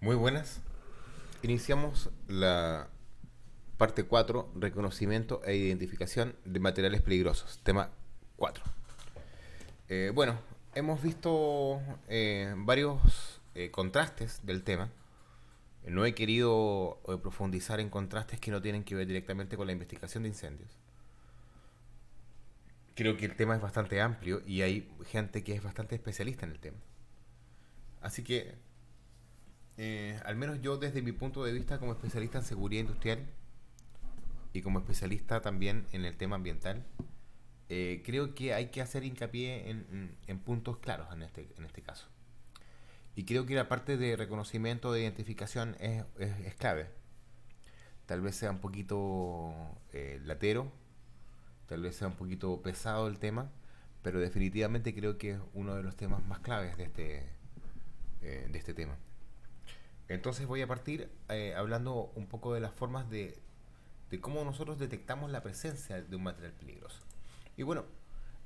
Muy buenas. Iniciamos la parte 4, reconocimiento e identificación de materiales peligrosos, tema 4. Bueno, hemos visto varios contrastes del tema. No he querido profundizar en contrastes que no tienen que ver directamente con la investigación de incendios. Creo que el tema es bastante amplio y hay gente que es bastante especialista en el tema. Así que, al menos yo desde mi punto de vista como especialista en seguridad industrial, y como especialista también en el tema ambiental, creo que hay que hacer hincapié en puntos claros en este caso. Y creo que la parte de reconocimiento, de identificación es clave. Tal vez sea un poquito latero, tal vez sea un poquito pesado el tema, pero definitivamente creo que es uno de los temas más claves de este tema. Entonces voy a partir hablando un poco de las formas de cómo nosotros detectamos la presencia de un material peligroso. Y bueno,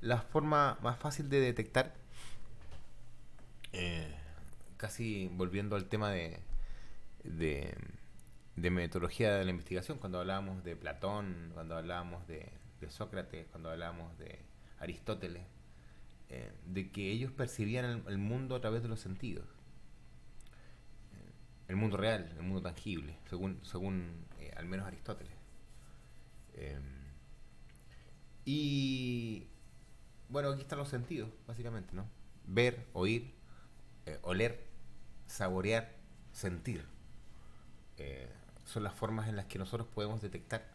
la forma más fácil de detectar, eh, casi volviendo al tema de, de metodología de la investigación, cuando hablábamos de Platón, cuando hablábamos de Sócrates, cuando hablábamos de Aristóteles, de que ellos percibían el mundo a través de los sentidos, el mundo real, el mundo tangible, según al menos Aristóteles. Eh, y bueno, aquí están los sentidos, básicamente, ¿no? Ver, oír, oler, saborear, sentir. Eh, Son las formas en las que nosotros podemos detectar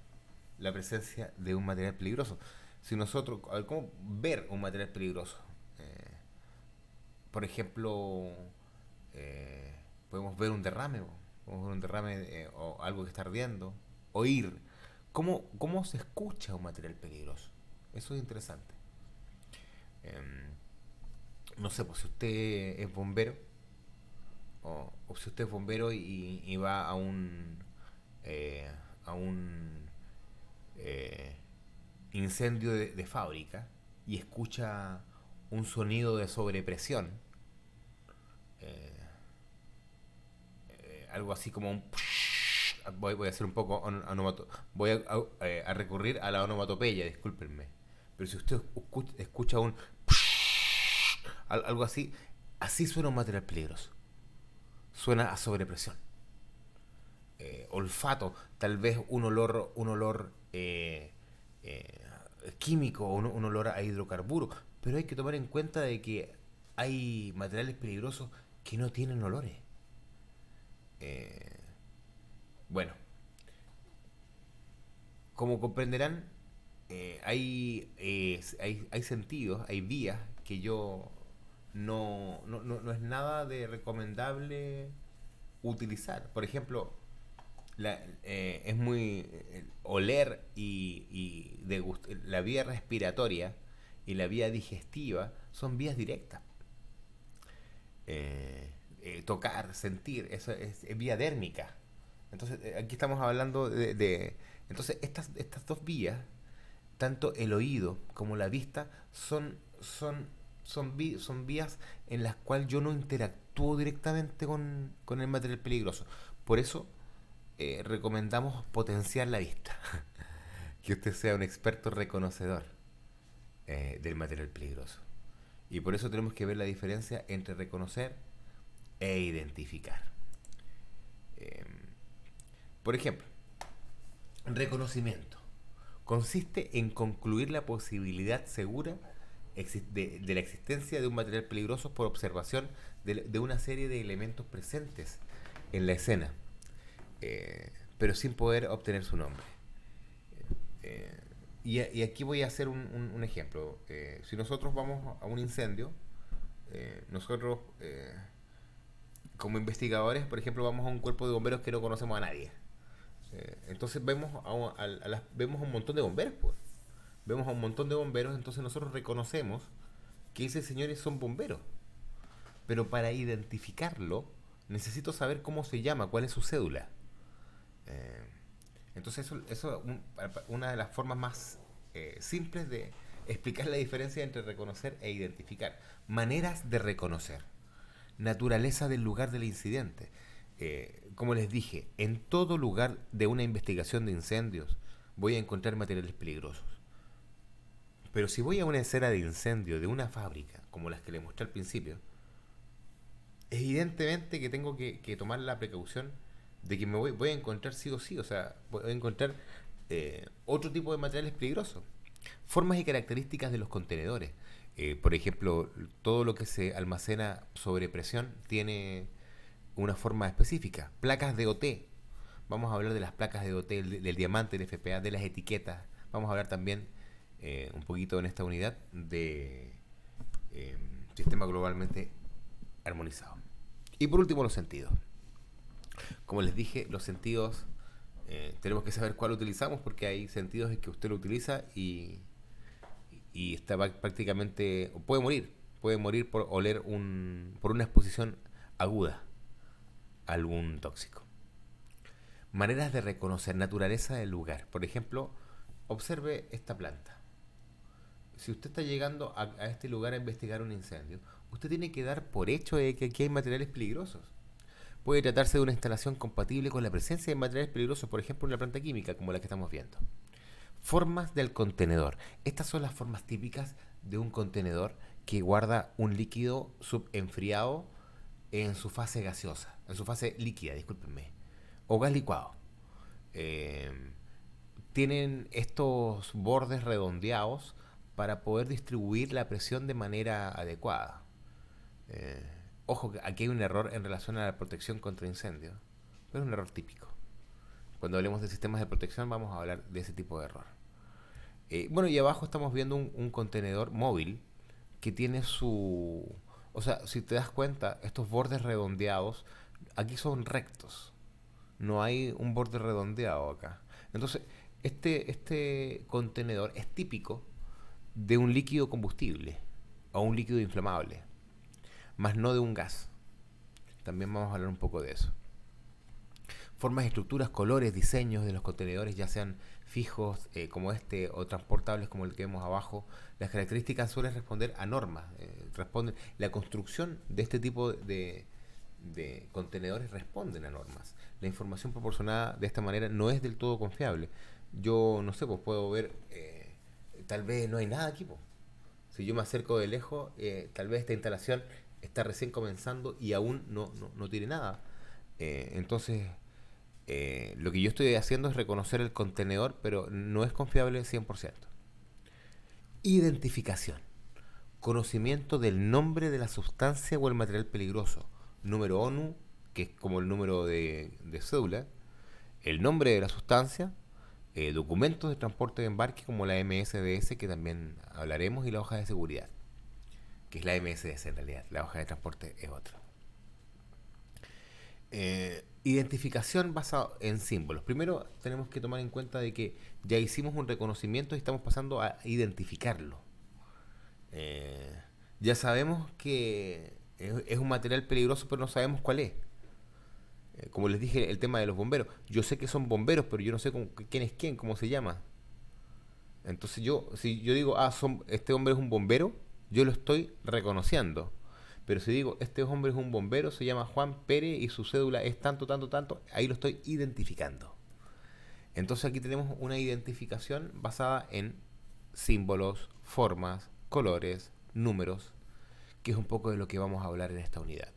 la presencia de un material peligroso. Si nosotros, a ver, ¿cómo ver un material peligroso? Eh, por ejemplo, eh, podemos ver un derrame, podemos ver un derrame o algo que está ardiendo. Oír. ¿Cómo se escucha un material peligroso? Eso es interesante. Eh, no sé, pues si usted es bombero, o si usted es bombero y va eh, a un eh, incendio de fábrica y escucha un sonido de sobrepresión, eh, algo así como un... Voy a hacer un poco voy a recurrir a la onomatopeya, discúlpenme. Pero si usted escucha un... algo así, así suena un material peligroso. Suena a sobrepresión. Olfato, tal vez un olor químico, un olor a hidrocarburo, pero hay que tomar en cuenta de que hay materiales peligrosos que no tienen olores. Eh, bueno, como comprenderán, hay sentidos, hay vías que yo no es nada de recomendable utilizar. Por ejemplo, es muy oler la vía respiratoria y la vía digestiva son vías directas. Tocar, sentir, eso es vía dérmica. Entonces, aquí estamos hablando entonces, estas dos vías, tanto el oído como la vista, son vías en las cuales yo no interactúo directamente con el material peligroso. Por eso, recomendamos potenciar la vista. Que usted sea un experto reconocedor del material peligroso. Y por eso tenemos que ver la diferencia entre reconocer e identificar. Eh, por ejemplo, reconocimiento consiste en concluir la posibilidad segura de la existencia de un material peligroso por observación de una serie de elementos presentes en la escena, pero sin poder obtener su nombre. Eh, y aquí voy a hacer un ejemplo. Si nosotros vamos a un incendio, nosotros como investigadores, por ejemplo, vamos a un cuerpo de bomberos que no conocemos a nadie. Entonces vemos a un montón de bomberos, pues. Vemos a un montón de bomberos, entonces nosotros reconocemos que esos señores son bomberos. Pero para identificarlo, necesito saber cómo se llama, cuál es su cédula. Eh, entonces eso es una de las formas más simples de explicar la diferencia entre reconocer e identificar. Maneras de reconocer. Naturaleza del lugar del incidente. como les dije, en todo lugar de una investigación de incendios voy a encontrar materiales peligrosos. Pero si voy a una escena de incendio de una fábrica, como las que les mostré al principio, evidentemente que tengo que tomar la precaución de que voy a encontrar sí o sí, o sea, voy a encontrar otro tipo de materiales peligrosos. Formas y características de los contenedores. Por ejemplo, todo lo que se almacena sobre presión tiene una forma específica. Placas de OT. Vamos a hablar de las placas de OT, del diamante, del FPA, de las etiquetas. Vamos a hablar también un poquito en esta unidad de eh, sistema globalmente armonizado. Y por último, los sentidos. Como les dije, los sentidos tenemos que saber cuál utilizamos porque hay sentidos en que usted lo utiliza y está prácticamente puede morir por oler por una exposición aguda a algún tóxico. Maneras de reconocer naturaleza del lugar. Por ejemplo, observe esta planta. Si usted está llegando a este lugar a investigar un incendio, usted tiene que dar por hecho de que aquí hay materiales peligrosos. Puede tratarse de una instalación compatible con la presencia de materiales peligrosos, por ejemplo, una planta química como la que estamos viendo. Formas del contenedor. Estas son las formas típicas de un contenedor que guarda un líquido subenfriado en su fase gaseosa, en su fase líquida, discúlpenme, o gas licuado. Eh, Tienen estos bordes redondeados para poder distribuir la presión de manera adecuada. Eh, Ojo, aquí hay un error en relación a la protección contra incendios, pero es un error típico. Cuando hablemos de sistemas de protección vamos a hablar de ese tipo de error. Bueno, y abajo estamos viendo un contenedor móvil que tiene su... O sea, si te das cuenta, estos bordes redondeados aquí son rectos. No hay un borde redondeado acá. Entonces, este contenedor es típico de un líquido combustible o un líquido inflamable, más no de un gas. También vamos a hablar un poco de eso. Formas, estructuras, colores, diseños de los contenedores, ya sean fijos como este o transportables como el que vemos abajo. Las características suelen responder a normas. La construcción de este tipo de contenedores responden a normas. La información proporcionada de esta manera no es del todo confiable. Yo no sé, pues puedo ver, tal vez no hay nada aquí, pues. Si yo me acerco de lejos, tal vez esta instalación está recién comenzando y aún no tiene nada. Entonces, lo que yo estoy haciendo es reconocer el contenedor, pero no es confiable 100%. Identificación. Conocimiento del nombre de la sustancia o el material peligroso. Número ONU, que es como el número de cédula. El nombre de la sustancia. Documentos de transporte de embarque como la MSDS, que también hablaremos, y la hoja de seguridad, que es la MSDS en realidad. La hoja de transporte es otra. Identificación basada en símbolos. Primero tenemos que tomar en cuenta de que ya hicimos un reconocimiento y estamos pasando a identificarlo. Ya sabemos que es un material peligroso, pero no sabemos cuál es. Como les dije, el tema de los bomberos. Yo sé que son bomberos, pero yo no sé quién es quién, cómo se llama. Entonces si yo digo, este hombre es un bombero, yo lo estoy reconociendo. Pero si digo, este hombre es un bombero, se llama Juan Pérez y su cédula es tanto, tanto, tanto, ahí lo estoy identificando. Entonces aquí tenemos una identificación basada en símbolos, formas, colores, números, que es un poco de lo que vamos a hablar en esta unidad.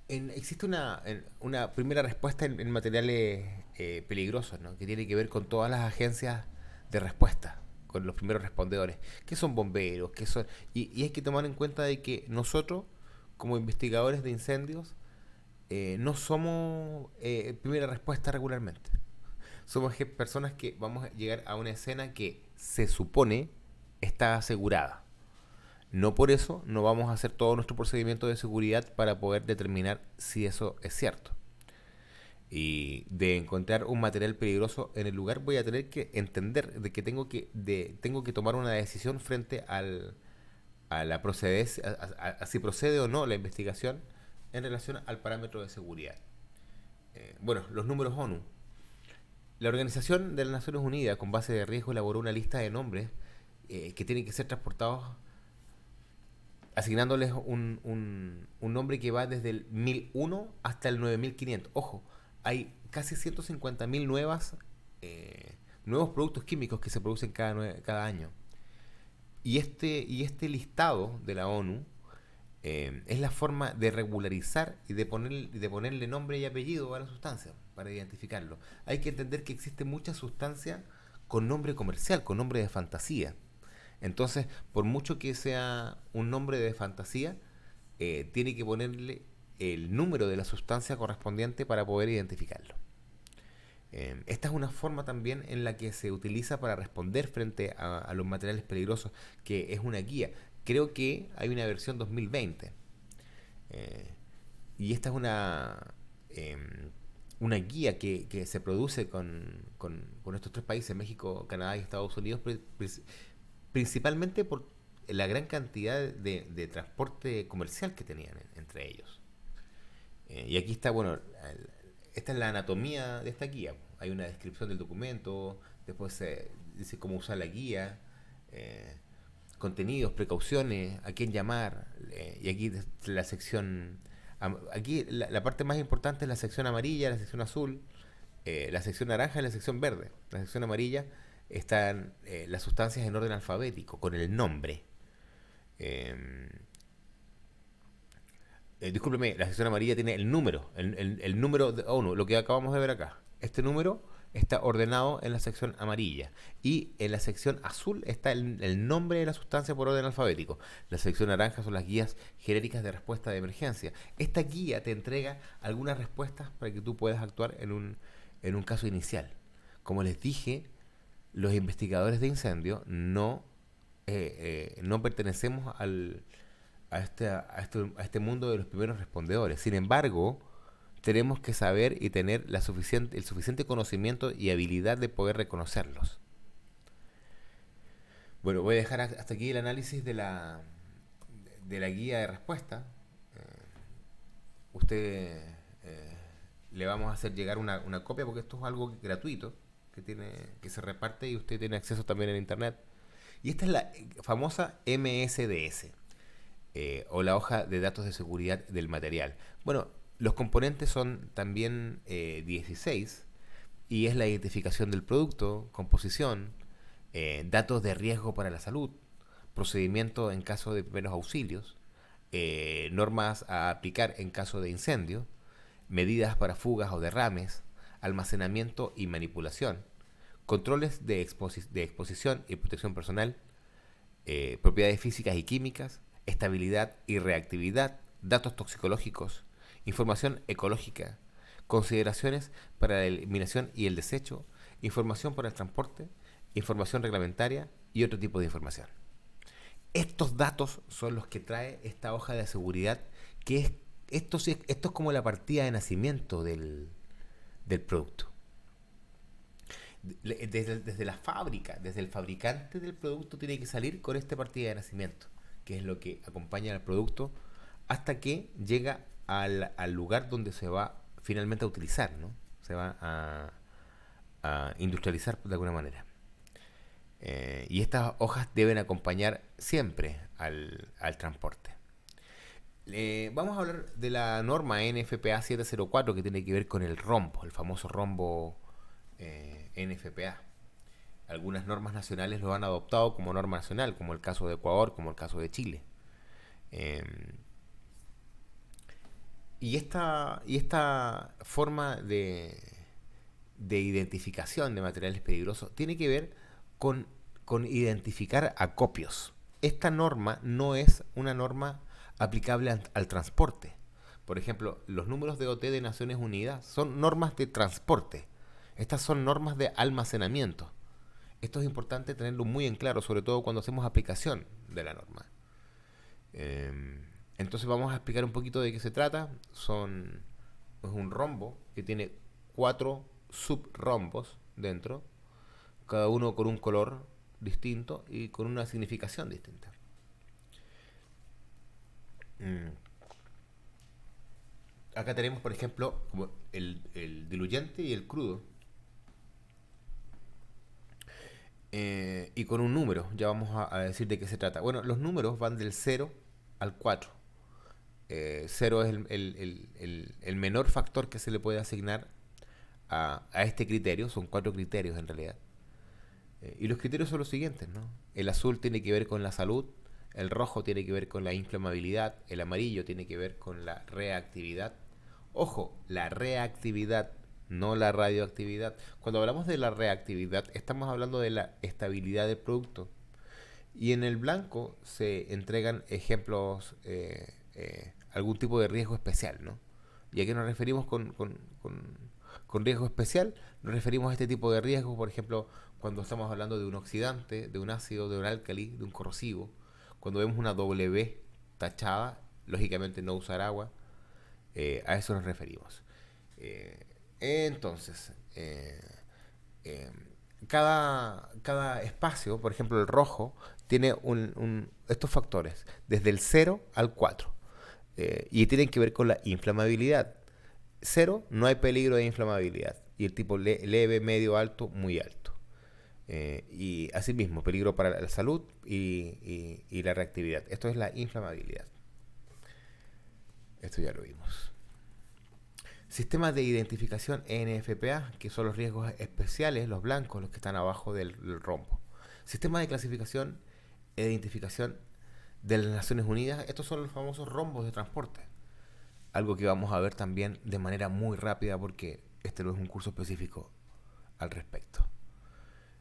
Existe una primera respuesta en materiales peligrosos, ¿no? Que tiene que ver con todas las agencias de respuesta, con los primeros respondedores, que son bomberos, y hay que tomar en cuenta de que nosotros, como investigadores de incendios, no somos primera respuesta regularmente. Somos personas que vamos a llegar a una escena que se supone está asegurada. No por eso no vamos a hacer todo nuestro procedimiento de seguridad para poder determinar si eso es cierto. Y de encontrar un material peligroso en el lugar voy a tener que entender de que tengo que tomar una decisión frente a la procedencia, a si procede o no la investigación en relación al parámetro de seguridad. Bueno, los números ONU. La Organización de las Naciones Unidas, con base de riesgo, elaboró una lista de nombres que tienen que ser transportados asignándoles un nombre que va desde el 1001 hasta el 9500. Ojo, hay casi 150.000 nuevos productos químicos que se producen cada año. Y este listado de la ONU es la forma de regularizar y de ponerle nombre y apellido a la sustancia para identificarlo. Hay que entender que existe mucha sustancia con nombre comercial, con nombre de fantasía. Entonces, por mucho que sea un nombre de fantasía, tiene que ponerle el número de la sustancia correspondiente para poder identificarlo. Esta es una forma también en la que se utiliza para responder frente a los materiales peligrosos, que es una guía. Creo que hay una versión 2020. eh, y esta es una guía que se produce con estos tres países, México, Canadá y Estados Unidos, principalmente por la gran cantidad de transporte comercial que tenían entre ellos. Y aquí está, bueno, esta es la anatomía de esta guía. Hay una descripción del documento, después se dice cómo usar la guía, eh, contenidos, precauciones, a quién llamar, y aquí la sección, aquí la parte más importante es la sección amarilla, la sección azul, la sección naranja y la sección verde. La sección amarilla están las sustancias en orden alfabético, con el nombre. Eh, Discúlpeme, la sección amarilla tiene el número, el número de ONU, lo que acabamos de ver acá. Este número está ordenado en la sección amarilla y en la sección azul está el nombre de la sustancia por orden alfabético. La sección naranja son las guías genéricas de respuesta de emergencia. Esta guía te entrega algunas respuestas para que tú puedas actuar en un caso inicial. Como les dije, los investigadores de incendio no pertenecemos a este mundo de los primeros respondedores. Sin embargo, tenemos que saber y tener el suficiente conocimiento y habilidad de poder reconocerlos. Bueno, voy a dejar hasta aquí el análisis de la guía de respuesta. Usted le vamos a hacer llegar una copia porque esto es algo gratuito que se reparte y usted tiene acceso también en internet. Y esta es la famosa MSDS, o la hoja de datos de seguridad del material. Bueno, los componentes son también 16 y es la identificación del producto, composición, datos de riesgo para la salud, procedimiento en caso de primeros auxilios, normas a aplicar en caso de incendio, medidas para fugas o derrames, almacenamiento y manipulación, controles de exposición y protección personal, propiedades físicas y químicas, estabilidad y reactividad, datos toxicológicos, información ecológica, consideraciones para la eliminación y el desecho, información para el transporte, información reglamentaria y otro tipo de información. Estos datos son los que trae esta hoja de seguridad, que esto es como la partida de nacimiento del producto. Desde la fábrica, desde el fabricante del producto tiene que salir con esta partida de nacimiento, que es lo que acompaña al producto hasta que llega al lugar donde se va finalmente a utilizar, ¿no? Se va a industrializar de alguna manera. Y estas hojas deben acompañar siempre al transporte. Vamos a hablar de la norma NFPA 704 que tiene que ver con el rombo, el famoso rombo NFPA. Algunas normas nacionales lo han adoptado como norma nacional, como el caso de Ecuador, como el caso de Chile. Eh, y esta forma de identificación de materiales peligrosos tiene que ver con identificar acopios. Esta norma no es una norma aplicable al transporte. Por ejemplo, los números de OT de Naciones Unidas son normas de transporte. Estas son normas de almacenamiento. Esto es importante tenerlo muy en claro, sobre todo cuando hacemos aplicación de la norma. Entonces vamos a explicar un poquito de qué se trata. Es un rombo que tiene 4 subrombos dentro, cada uno con un color distinto y con una significación distinta. Acá tenemos, por ejemplo, como el diluyente y el crudo. Y con un número, ya vamos a decir de qué se trata. Bueno, los números van del 0 al 4. 0 es el menor factor que se le puede asignar a este criterio. Son 4 criterios en realidad. Y los criterios son los siguientes, ¿no? El azul tiene que ver con la salud, el rojo tiene que ver con la inflamabilidad, el amarillo tiene que ver con la reactividad. Ojo, la reactividad, no la radioactividad. Cuando hablamos de la reactividad, estamos hablando de la estabilidad del producto. Y en el blanco se entregan ejemplos, algún tipo de riesgo especial, ¿no? ¿Y a qué nos referimos con riesgo especial? Nos referimos a este tipo de riesgos, por ejemplo, cuando estamos hablando de un oxidante, de un ácido, de un álcali, de un corrosivo. Cuando vemos una W tachada, lógicamente no usar agua. A eso nos referimos. Entonces, eh, cada espacio, por ejemplo el rojo, tiene estos factores, desde el 0 al 4. Y tienen que ver con la inflamabilidad. 0, no hay peligro de inflamabilidad. Y el tipo leve, medio, alto, muy alto. Y asimismo, peligro para la salud y la reactividad. Esto es la inflamabilidad. Esto ya lo vimos. Sistemas de identificación NFPA, que son los riesgos especiales, los blancos, los que están abajo del rombo. Sistema de clasificación e identificación de las Naciones Unidas, estos son los famosos rombos de transporte. Algo que vamos a ver también de manera muy rápida porque este no es un curso específico al respecto.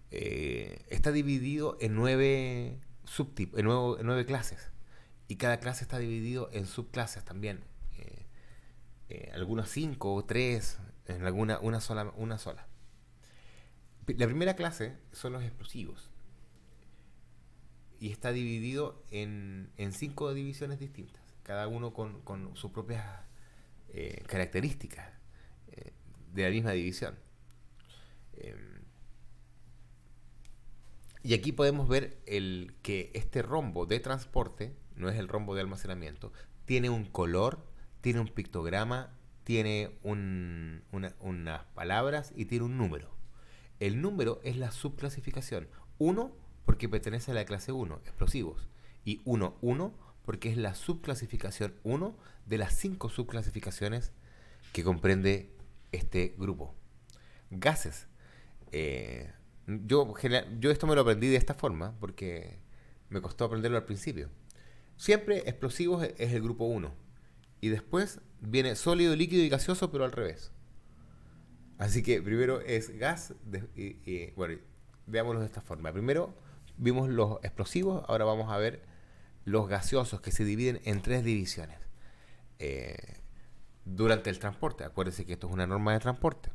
Está dividido en 9 subtipos, en 9 clases. Y cada clase está dividido en subclases también. Algunos 5 o 3, en alguna una sola. La primera clase son los explosivos. Y está dividido en 5 divisiones distintas, cada uno con sus propias características de la misma división. Y aquí podemos ver que este rombo de transporte, no es el rombo de almacenamiento, tiene un color, tiene un pictograma, tiene unas palabras y tiene un número. El número es la subclasificación. 1 porque pertenece a la clase 1, explosivos. Y 1 porque es la subclasificación 1 de las 5 subclasificaciones que comprende este grupo. Gases. Yo esto me lo aprendí de esta forma porque me costó aprenderlo al principio. Siempre explosivos es el grupo 1. Y después viene sólido, líquido y gaseoso, pero al revés. Así que primero es gas. Bueno, veámoslo de esta forma. Primero vimos los explosivos, ahora vamos a ver los gaseosos, que se dividen en 3 divisiones. Durante el transporte, acuérdense que esto es una norma de transporte.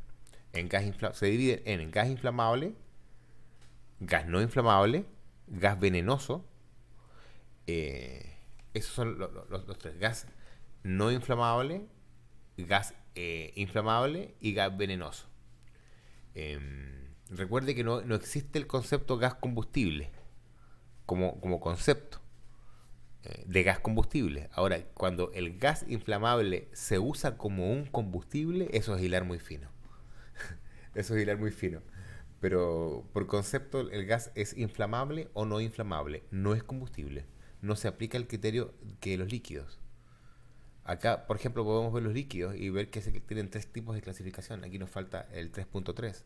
Se dividen en gas inflamable, gas no inflamable, gas venenoso. Esos son los 3. Gas no inflamable, gas inflamable y gas venenoso. Recuerde que no existe el concepto gas combustible como concepto de gas combustible. Ahora, cuando el gas inflamable se usa como un combustible, eso es hilar muy fino. Eso es hilar muy fino. Pero por concepto, el gas es inflamable o no inflamable. No es combustible. No se aplica el criterio que los líquidos. Acá, por ejemplo, podemos ver los líquidos y ver que tienen 3 tipos de clasificación. Aquí nos falta el 3.3.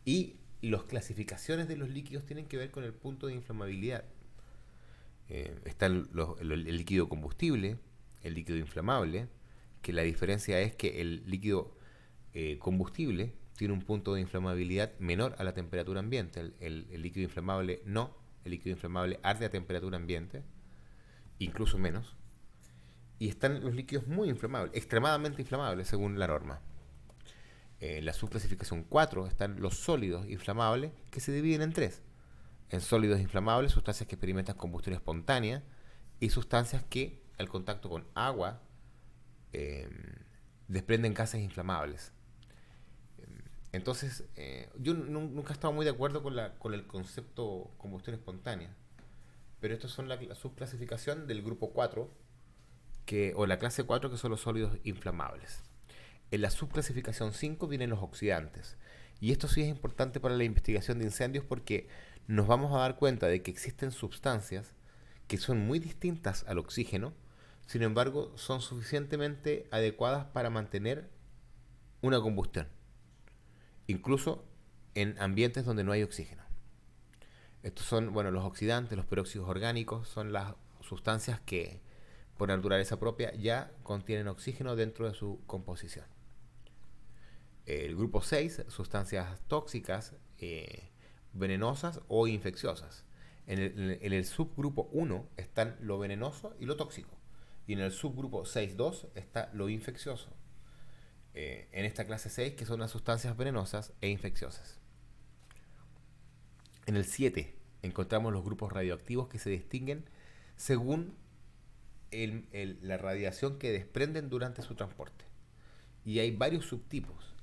Y las clasificaciones de los líquidos tienen que ver con el punto de inflamabilidad. Está el líquido combustible, el líquido inflamable, que la diferencia es que el líquido combustible tiene un punto de inflamabilidad menor a la temperatura ambiente. El líquido inflamable no. El líquido inflamable arde a temperatura ambiente, incluso menos. Y están los líquidos muy inflamables, extremadamente inflamables según la norma. En la subclasificación 4 están los sólidos inflamables, que se dividen en 3. En sólidos inflamables, sustancias que experimentan combustión espontánea, y sustancias que al contacto con agua desprenden gases inflamables. Entonces, yo nunca he estado muy de acuerdo con el concepto combustión espontánea, pero estos son la subclasificación del grupo 4, o la clase 4, que son los sólidos inflamables. En la subclasificación 5 vienen los oxidantes. Y esto sí es importante para la investigación de incendios porque nos vamos a dar cuenta de que existen sustancias que son muy distintas al oxígeno, sin embargo, son suficientemente adecuadas para mantener una combustión, incluso en ambientes donde no hay oxígeno. Estos son, bueno, los oxidantes, los peróxidos orgánicos, son las sustancias que, por naturaleza propia, ya contienen oxígeno dentro de su composición. El grupo 6, sustancias tóxicas, venenosas o infecciosas. En el subgrupo 1 están lo venenoso y lo tóxico. Y en el subgrupo 6.2 está lo infeccioso. En esta clase 6, que son las sustancias venenosas e infecciosas. En el 7 encontramos los grupos radioactivos que se distinguen según la radiación que desprenden durante su transporte. Y hay varios subtipos.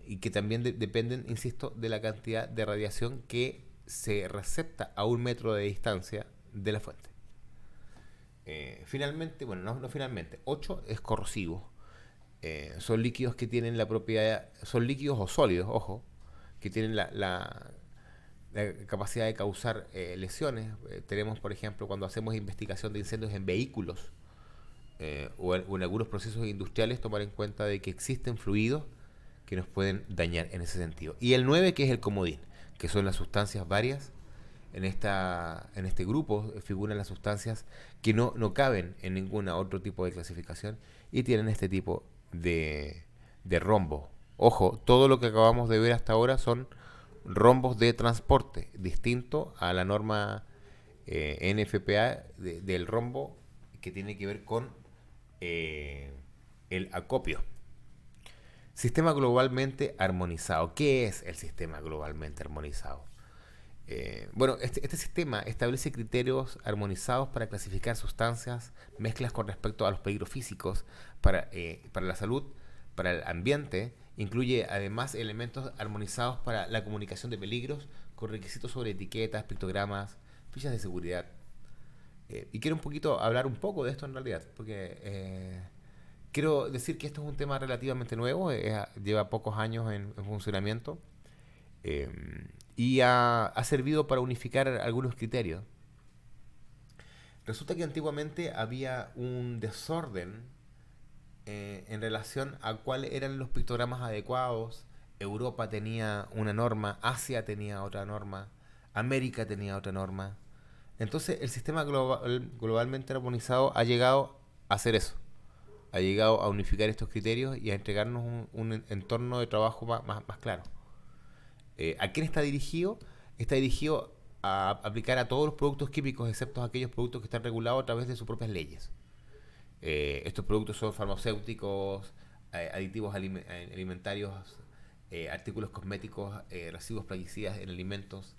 Y que también dependen, insisto, de la cantidad de radiación que se recepta a 1 metro de distancia de la fuente. Finalmente, bueno, no finalmente, 8 es corrosivo. Son líquidos que tienen la propiedad, son líquidos o sólidos, ojo, que tienen la capacidad de causar lesiones. Tenemos, por ejemplo, cuando hacemos investigación de incendios en vehículos o en algunos procesos industriales, tomar en cuenta de que existen fluidos que nos pueden dañar en ese sentido. Y el 9, que es el comodín, que son las sustancias varias. En este grupo figuran las sustancias que no caben en ningún otro tipo de clasificación y tienen este tipo de rombo. Ojo, todo lo que acabamos de ver hasta ahora son rombos de transporte, distinto a la norma NFPA del rombo que tiene que ver con el acopio. Sistema globalmente armonizado. ¿Qué es el sistema globalmente armonizado? Bueno, este sistema establece criterios armonizados para clasificar sustancias, mezclas con respecto a los peligros físicos para la salud, para el ambiente. Incluye además elementos armonizados para la comunicación de peligros con requisitos sobre etiquetas, pictogramas, fichas de seguridad. Y quiero hablar un poco de esto en realidad, porque quiero decir que esto es un tema relativamente nuevo, lleva pocos años en funcionamiento. Y ha servido para unificar algunos criterios. Resulta que antiguamente había un desorden en relación a cuáles eran los pictogramas adecuados. Europa tenía una norma, Asia tenía otra norma, América tenía otra norma. Entonces el sistema globalmente armonizado ha llegado a hacer eso. Ha llegado a unificar estos criterios y a entregarnos un entorno de trabajo más claro. ¿A quién está dirigido? Está dirigido a aplicar a todos los productos químicos, excepto aquellos productos que están regulados a través de sus propias leyes. Estos productos son farmacéuticos, aditivos alimentarios, artículos cosméticos, residuos plaguicidas en alimentos.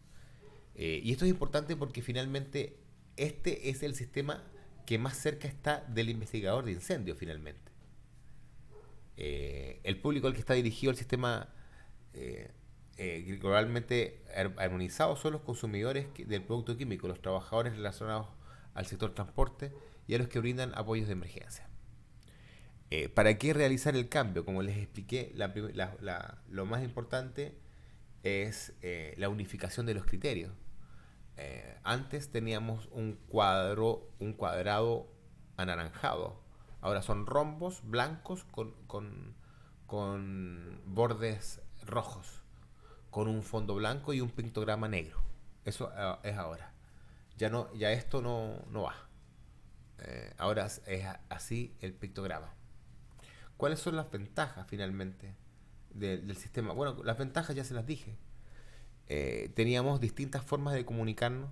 Y esto es importante porque finalmente este es el sistema que más cerca está del investigador de incendios, finalmente. El público al que está dirigido el sistema globalmente armonizado son los consumidores del producto químico, los trabajadores relacionados al sector transporte y a los que brindan apoyos de emergencia. ¿Para qué realizar el cambio? Como les expliqué, lo más importante es la unificación de los criterios. Antes teníamos un cuadrado anaranjado. Ahora son rombos blancos con bordes rojos, con un fondo blanco y un pictograma negro. Eso es ahora. Ya esto no va. Ahora es así el pictograma. ¿Cuáles son las ventajas finalmente del sistema? Bueno, las ventajas ya se las dije. Teníamos distintas formas de comunicarnos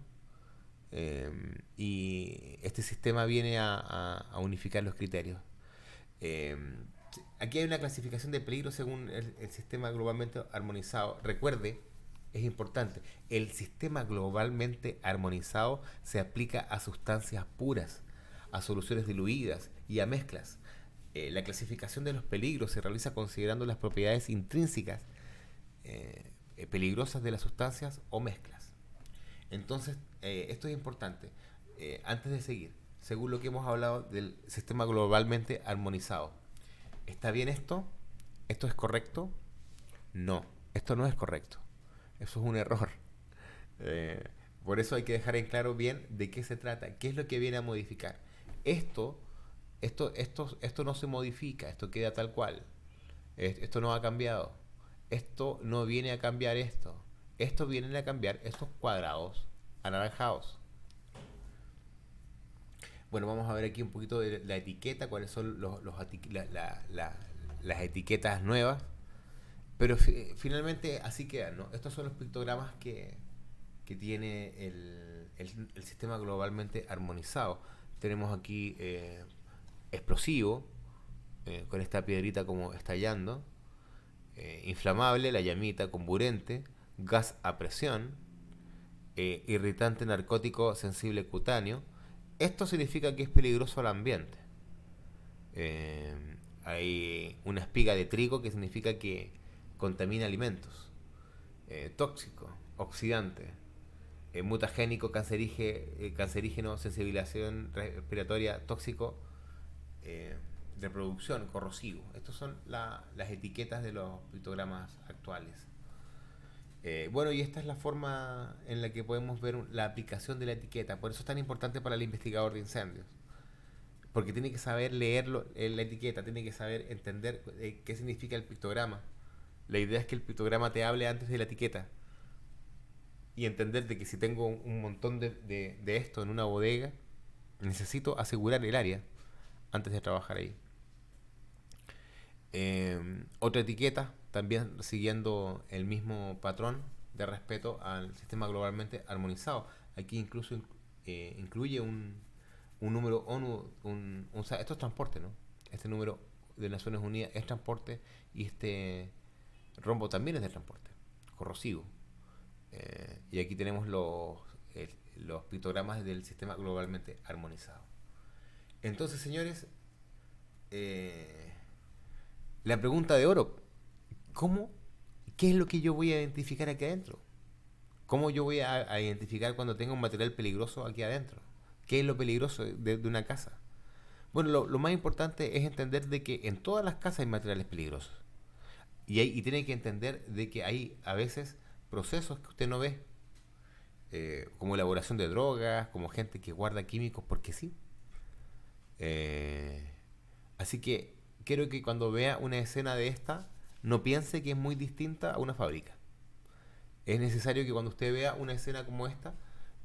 y este sistema viene a unificar los criterios. Aquí hay una clasificación de peligro según el sistema globalmente armonizado. Recuerde, es importante, el sistema globalmente armonizado se aplica a sustancias puras, a soluciones diluidas y a mezclas. La clasificación de los peligros se realiza considerando las propiedades intrínsecas peligrosas de las sustancias o mezclas. Entonces, esto es importante. Antes de seguir, según lo que hemos hablado del sistema globalmente armonizado, ¿está bien esto? ¿Esto es correcto? No, esto no es correcto. Eso es un error. Por eso hay que dejar en claro bien de qué se trata, qué es lo que viene a modificar. Esto Esto no se modifica, esto queda tal cual. Esto no ha cambiado. Esto no viene a cambiar esto. Esto viene a cambiar estos cuadrados anaranjados. Bueno, vamos a ver aquí un poquito de la etiqueta, cuáles son las etiquetas nuevas. Pero finalmente así quedan, ¿no? Estos son los pictogramas que tiene el sistema globalmente armonizado. Tenemos aquí explosivo, con esta piedrita como estallando, inflamable, la llamita, comburente, gas a presión, irritante narcótico sensible cutáneo. Esto significa que es peligroso al ambiente. Eh, Hay una espiga de trigo que significa que contamina alimentos. Tóxico, oxidante, mutagénico, cancerígeno, sensibilización respiratoria, tóxico, reproducción, corrosivo. Estas son las etiquetas de los pictogramas actuales. Bueno, y esta es la forma en la que podemos ver la aplicación de la etiqueta. Por eso es tan importante para el investigador de incendios. Porque tiene que saber leerlo, la etiqueta, tiene que saber entender qué significa el pictograma. La idea es que el pictograma te hable antes de la etiqueta. Y entender de que si tengo un montón de esto en una bodega, necesito asegurar el área antes de trabajar ahí. Otra etiqueta, también siguiendo el mismo patrón de respeto al sistema globalmente armonizado. Aquí incluso incluye un número ONU, esto es transporte, ¿no? Este número de Naciones Unidas es transporte y este rombo también es de transporte, corrosivo. Y aquí tenemos los pictogramas del sistema globalmente armonizado. Entonces, señores, la pregunta de oro, ¿cómo? ¿Qué es lo que yo voy a identificar aquí adentro? ¿Cómo yo voy a identificar cuando tengo un material peligroso aquí adentro? ¿Qué es lo peligroso de una casa? Bueno, lo más importante es entender de que en todas las casas hay materiales peligrosos. Y tiene que entender de que hay a veces procesos que usted no ve, como elaboración de drogas, como gente que guarda químicos porque sí. Eh, Así que quiero que cuando vea una escena de esta, no piense que es muy distinta a una fábrica. Es necesario que cuando usted vea una escena como esta,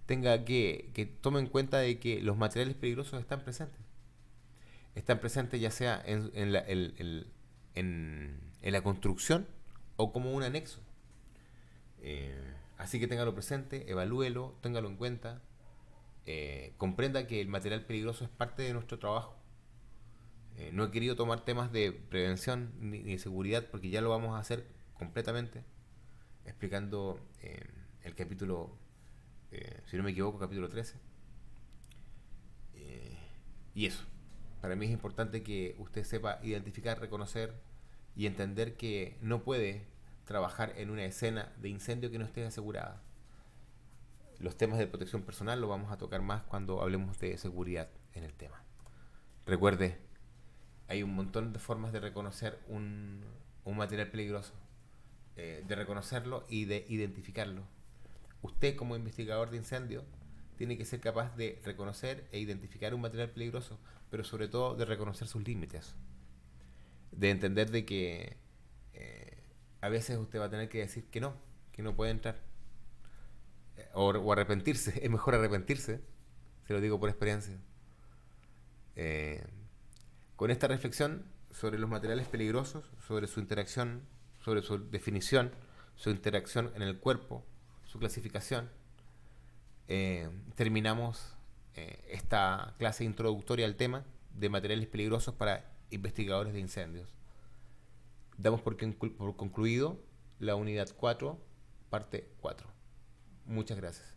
tenga que tome en cuenta de que los materiales peligrosos están presentes. Están presentes ya sea en la construcción o como un anexo. Así que téngalo presente, evalúelo, téngalo en cuenta, comprenda que el material peligroso es parte de nuestro trabajo. No he querido tomar temas de prevención ni de seguridad porque ya lo vamos a hacer completamente, explicando el capítulo, si no me equivoco, capítulo 13. Y eso, para mí es importante que usted sepa identificar, reconocer y entender que no puede trabajar en una escena de incendio que no esté asegurada. Los temas de protección personal lo vamos a tocar más cuando hablemos de seguridad en el tema. Recuerde, hay un montón de formas de reconocer un material peligroso, de reconocerlo y de identificarlo. Usted como investigador de incendio tiene que ser capaz de reconocer e identificar un material peligroso, pero sobre todo de reconocer sus límites, de entender de que a veces usted va a tener que decir que no puede entrar, o arrepentirse. Es mejor arrepentirse, se lo digo por experiencia. Eh, con esta reflexión sobre los materiales peligrosos, sobre su interacción, sobre su definición, su interacción en el cuerpo, su clasificación, terminamos esta clase introductoria al tema de materiales peligrosos para investigadores de incendios. Damos por concluido la unidad 4, parte 4. Muchas gracias.